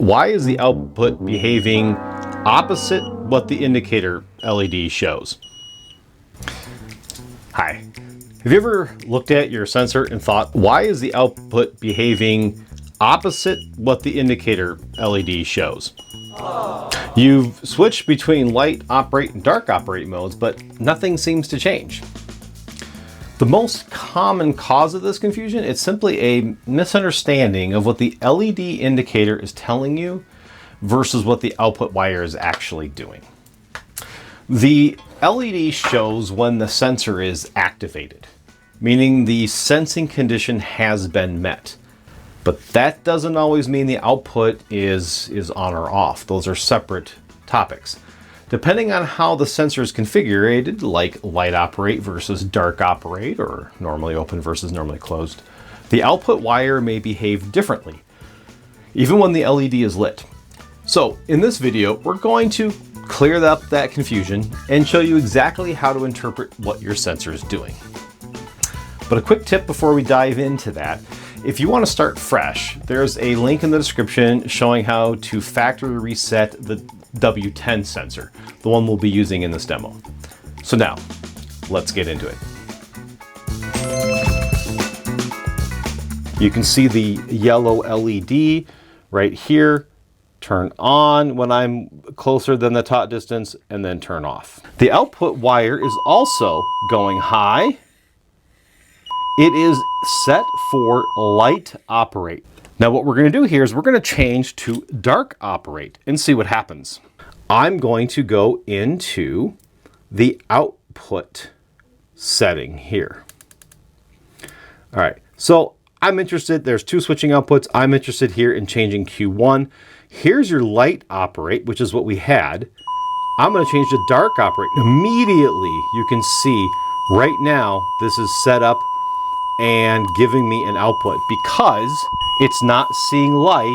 Why is the output behaving opposite what the indicator LED shows? Hi. Have you ever looked at your sensor and thought, why is the output behaving opposite what the indicator LED shows? You've switched between light operate and dark operate modes, but nothing seems to change. The most common cause of this confusion is simply a misunderstanding of what the LED indicator is telling you versus what the output wire is actually doing. The LED shows when the sensor is activated, meaning the sensing condition has been met. But that doesn't always mean the output is on or off. Those are separate topics. Depending on how the sensor is configured, like light operate versus dark operate, or normally open versus normally closed, the output wire may behave differently, even when the LED is lit. So in this video, we're going to clear up that confusion and show you exactly how to interpret what your sensor is doing. But a quick tip before we dive into that: if you want to start fresh, there's a link in the description showing how to factory reset the W10 sensor, the one we'll be using in this demo. So now, let's get into it. You can see the yellow LED right here turn on when I'm closer than the top distance, and then turn off. The output wire is also going high. It is set for light operate. Now what we're going to do here is we're going to change to dark operate and see what happens. I'm going to go into the output setting here. All right, so I'm interested, there's two switching outputs. I'm interested here in changing Q1. Here's your light operate, which is what we had. I'm going to change to dark operate. Immediately you can see right now this is set up and giving me an output because it's not seeing light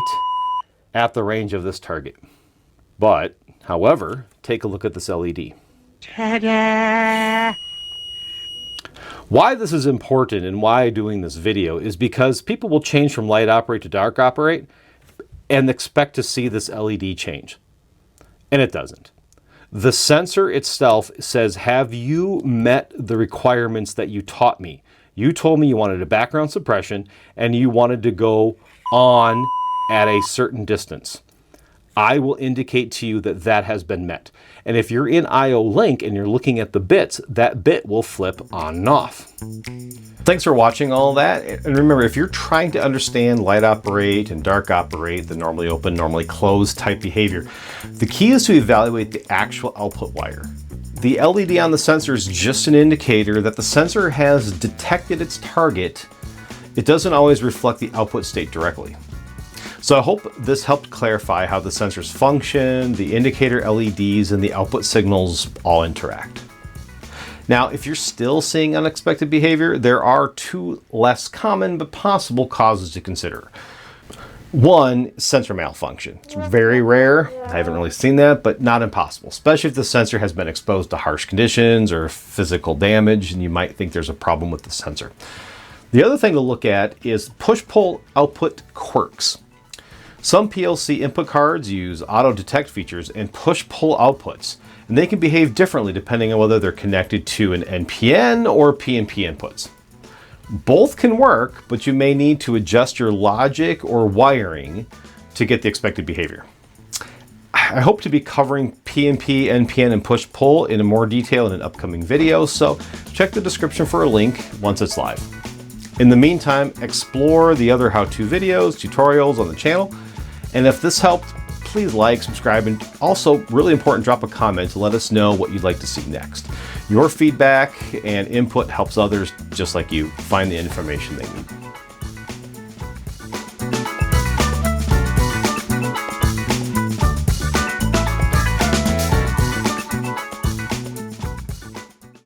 at the range of this target. But, however, take a look at this LED. Ta-da! Why this is important and why I'm doing this video is because people will change from light operate to dark operate and expect to see this LED change. And it doesn't. The sensor itself says, have you met the requirements that you taught me? You told me you wanted a background suppression and you wanted to go on at a certain distance. I will indicate to you that that has been met. And if you're in IO Link and you're looking at the bits, that bit will flip on and off. Thanks for watching all that. And remember, if you're trying to understand light operate and dark operate, the normally open, normally closed type behavior, the key is to evaluate the actual output wire. The LED on the sensor is just an indicator that the sensor has detected its target. It doesn't always reflect the output state directly. So I hope this helped clarify how the sensors function, the indicator LEDs, and the output signals all interact. Now, if you're still seeing unexpected behavior, there are two less common but possible causes to consider. One, sensor malfunction. It's very rare. I haven't really seen that, but not impossible, especially if the sensor has been exposed to harsh conditions or physical damage, and you might think there's a problem with the sensor. The other thing to look at is push-pull output quirks. Some PLC input cards use auto-detect features and push-pull outputs, and they can behave differently depending on whether they're connected to an NPN or PNP inputs. Both can work, but you may need to adjust your logic or wiring to get the expected behavior. I hope to be covering PNP, NPN, and push-pull in more detail in an upcoming video, so check the description for a link once it's live. In the meantime, explore the other how-to videos, tutorials on the channel, and if this helped, please like, subscribe, and also, really important, drop a comment to let us know what you'd like to see next. Your feedback and input helps others just like you find the information they need.